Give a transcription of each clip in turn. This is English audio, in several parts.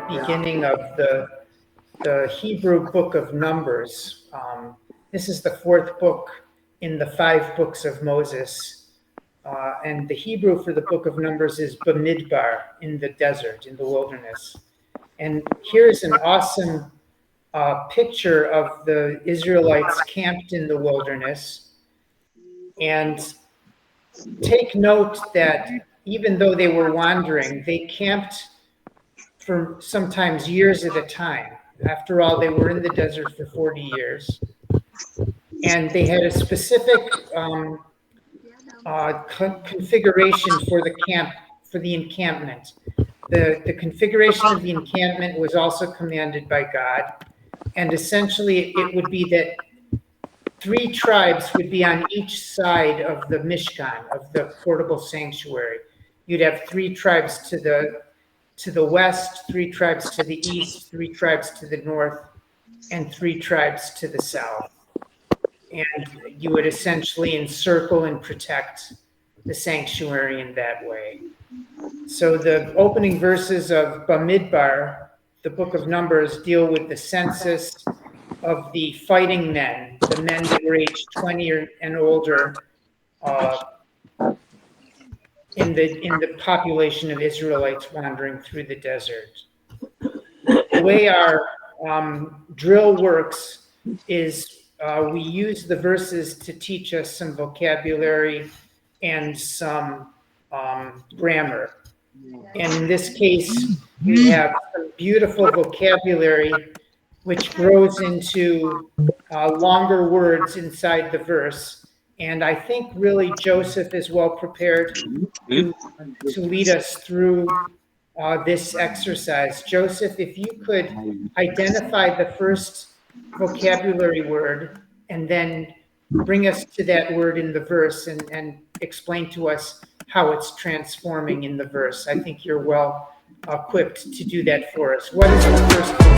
beginning of the Hebrew book of Numbers. This is the fourth book in the 5 books of Moses. And the Hebrew for the book of Numbers is Bamidbar, in the desert, in the wilderness. And here's an awesome picture of the Israelites camped in the wilderness. And take note that even though they were wandering, they camped for sometimes years at a time. After all, they were in the desert for 40 years. And they had a specific configuration for the camp, for the encampment. The configuration of the encampment was also commanded by God. And essentially, it would be that 3 tribes would be on each side of the Mishkan, of the portable sanctuary. You'd have 3 tribes to the west, 3 tribes to the east, 3 tribes to the north, and 3 tribes to the south. And you would essentially encircle and protect the sanctuary in that way. So the opening verses of Bamidbar, the book of Numbers, deal with the census of the fighting men, the men that were aged 20 and older, in the population of Israelites wandering through the desert. The way our drill works is we use the verses to teach us some vocabulary and some grammar. And in this case, we have some beautiful vocabulary which grows into longer words inside the verse. And I think really Joseph is well prepared to lead us through this exercise. Joseph, if you could identify the first vocabulary word and then bring us to that word in the verse and explain to us how it's transforming in the verse. I think you're well equipped to do that for us. What is the first vocabulary?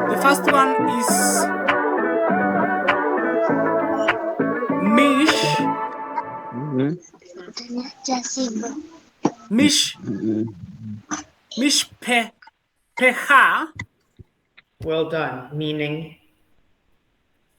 The first one is mish. Mishpecha. Well done. Meaning?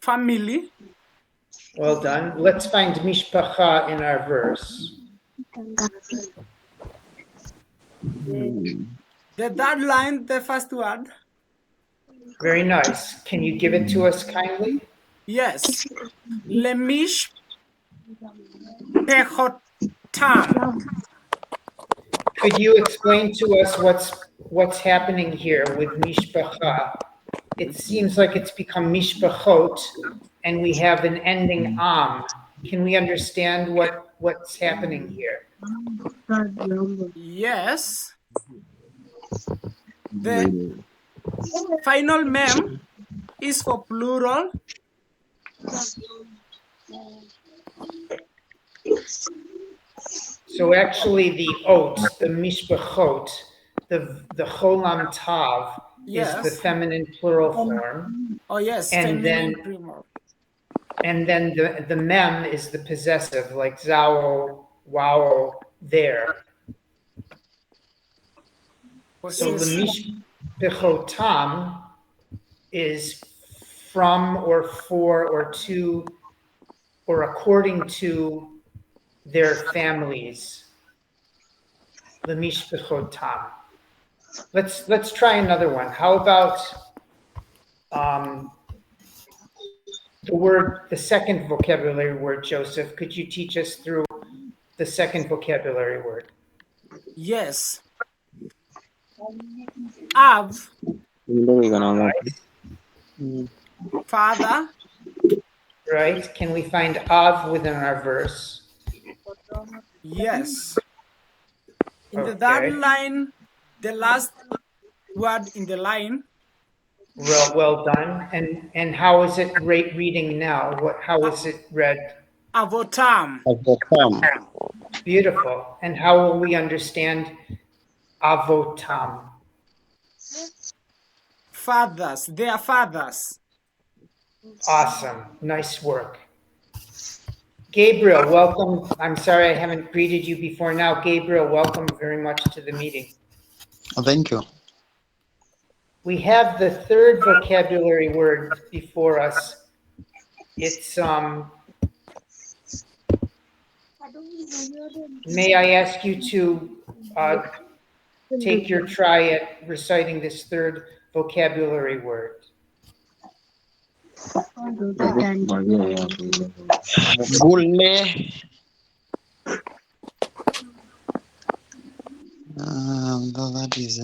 Family. Well done. Let's find mishpacha in our verse. The third line, the first word. Very nice. Can you give it to us kindly? Yes. Lemish pechotam. Could you explain to us what's happening here with mishpacha? It seems like it's become mishpachot, and we have an ending am. Can we understand what's happening here? Yes. The final mem is for plural. So actually the ot, the mishpachot, the cholam tav, Yes. is the feminine plural form. Oh yes, And then the mem is the possessive, like zao, wow, there. So the mishpachotam is from or for or to or according to their families. The mishpachotam. Let's try another one. How about the second vocabulary word, Joseph? Could you teach us through the second vocabulary word? Yes. Av. Father. Right? Can we find av within our verse? Yes. In the third line, the last word in the line. Well done. And how is it reading now? How is it read? Avotam. Beautiful. And how will we understand avotam? Fathers. They are fathers. Awesome. Nice work. Gabriel, welcome. I'm sorry I haven't greeted you before now. Gabriel, welcome very much to the meeting. Thank you. We have the third vocabulary word before us. It's, may I ask you to take your try at reciting this third vocabulary word? Gulle. That is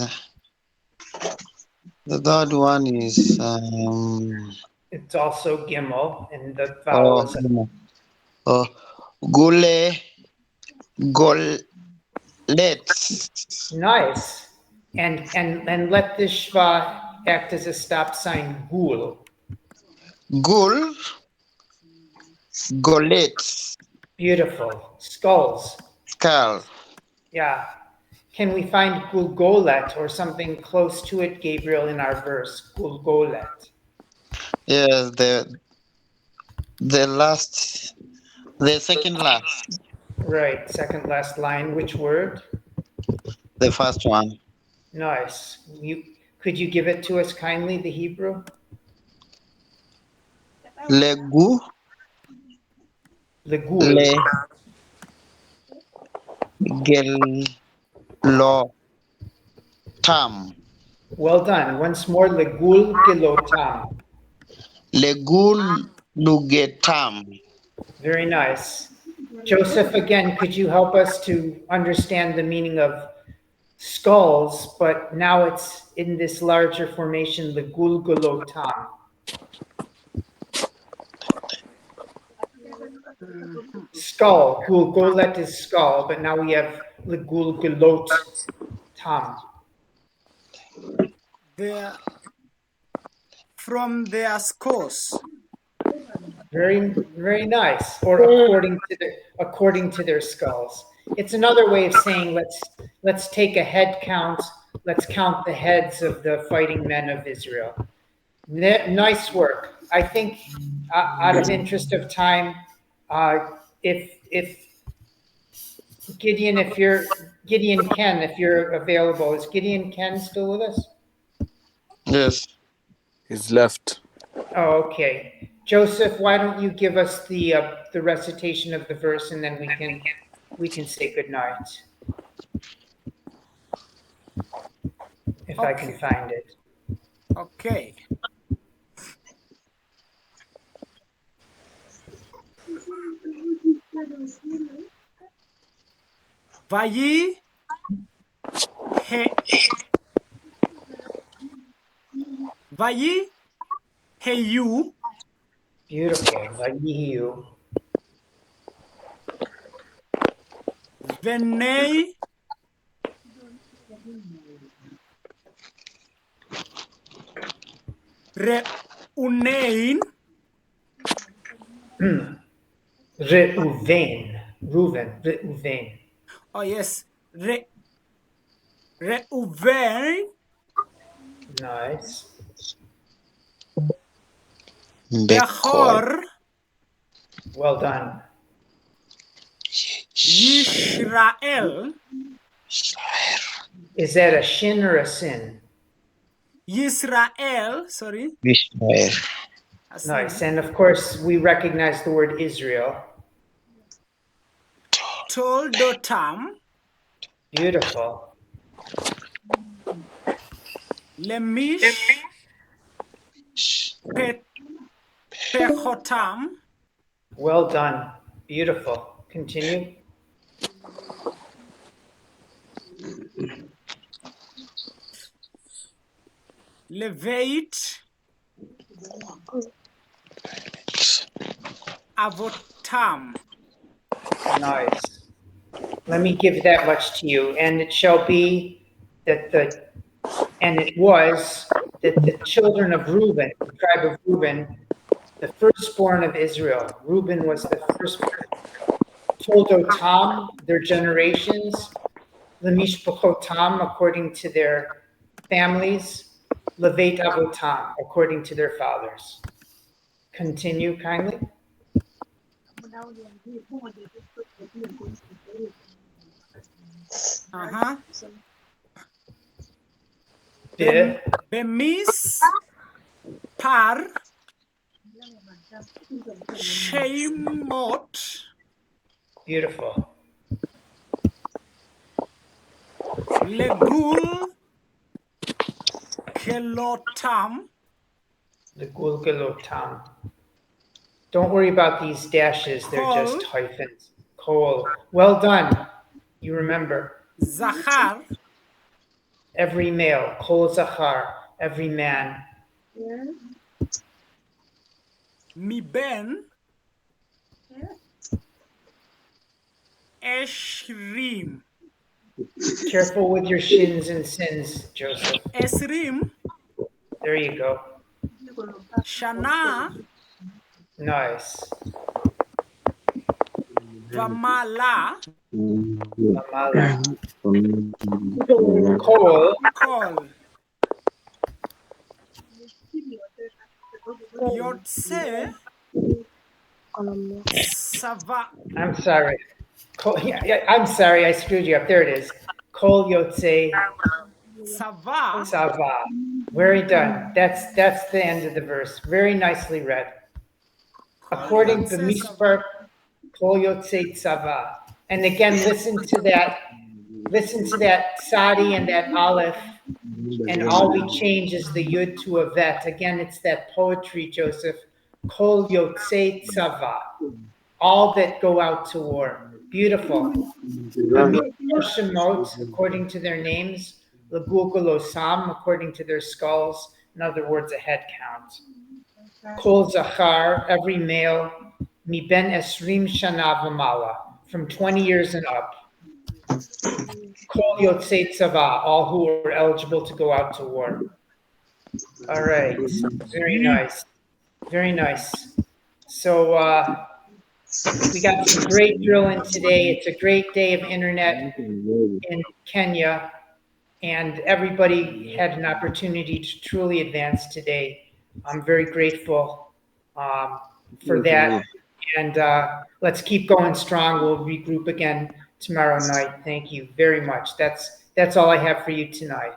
the third one is It's also gimel, and the vowel is Gulle. Gollet. nice. And let this shva act as a stop sign, gul. Gul. Gollet. Beautiful. Skulls. Skull. Yeah. Can we find gulgolet or something close to it, Gabriel, in our verse? Gulgolet. Yes, the second last. Right. Second last line. Which word? The first one. Nice. Could you give it to us kindly, the Hebrew? Legu. Legul. Le. Gelo. Tam. Well done. Once more, legul gelotam. Legul lugetam. Very nice. Joseph, again, could you help us to understand the meaning of skulls, but now it's in this larger formation, legul gelotam. Skull, gulgolet is skull, but now we have legul gelot tam. From their skulls. Very, very nice. Or according to their skulls. It's another way of saying let's take a head count. Let's count the heads of the fighting men of Israel. Nice work. I think, out of interest of time, if Gideon Ken, if you're available, is Gideon Ken still with us? Yes. He's left. Oh, okay. Joseph, why don't you give us the recitation of the verse, and then we can say goodnight. If I can find it. Okay. Vayi heyu. Beautiful. Vayihu. Venei reunein. Reuven. Oh yes, Reuven. Nice. Behor. Well done. Yisrael. Is that a shin or a sin? Yisrael. Sorry. Israel. Nice. And of course, we recognize the word Israel. Toldotam. Beautiful. Lemish. Pechotam. Well done. Beautiful. Continue. Levate. Avotam. Nice. Let me give that much to you. And it shall be that it was that the children of Reuben, the tribe of Reuben, the firstborn of Israel. Reuben was the firstborn. Toldotam, their generations. Lemishpachotam, according to their families. Levet avotam, according to their fathers. Continue kindly. Uh-huh. Be. Bemis par Shemot Beautiful. Legul Kelotam. The Gulgalotam. Don't worry about these dashes. They're just Kol hyphens. Kol. Well done. You remember. Zachar Every male. Kol Zachar. Every man. Miben Eshrim. Careful with your shins and sins, Joseph. Esrim There you go. Shana Nice. Vamala Amala. Kol. Kol Yotse Sava I'm sorry. Kol, yeah, I'm sorry. I screwed you up. There it is. Kol Yotze Sava Sava. Very done. That's the end of the verse. Very nicely read. According to Yotse Mishpar Kol Yotze Sava. And again, listen to that Sadi and that Aleph, and all we change is the Yud to a Vet. Again, it's that poetry, Joseph. Kol Yotze Tzava. All that go out to war. Beautiful. Shemot, according to their names. Legulgulosam, according to their skulls. In other words, a head count. Kol Zachar, every male. Mi ben esrim shana v'mala, from 20 years and up. Kol Yotzei Tzava, all who are eligible to go out to war. All right. Very nice. Very nice. So we got some great drilling today. It's a great day of internet in Kenya, and everybody had an opportunity to truly advance today. I'm very grateful for that. And let's keep going strong. We'll regroup again tomorrow night. Thank you very much. That's all I have for you tonight.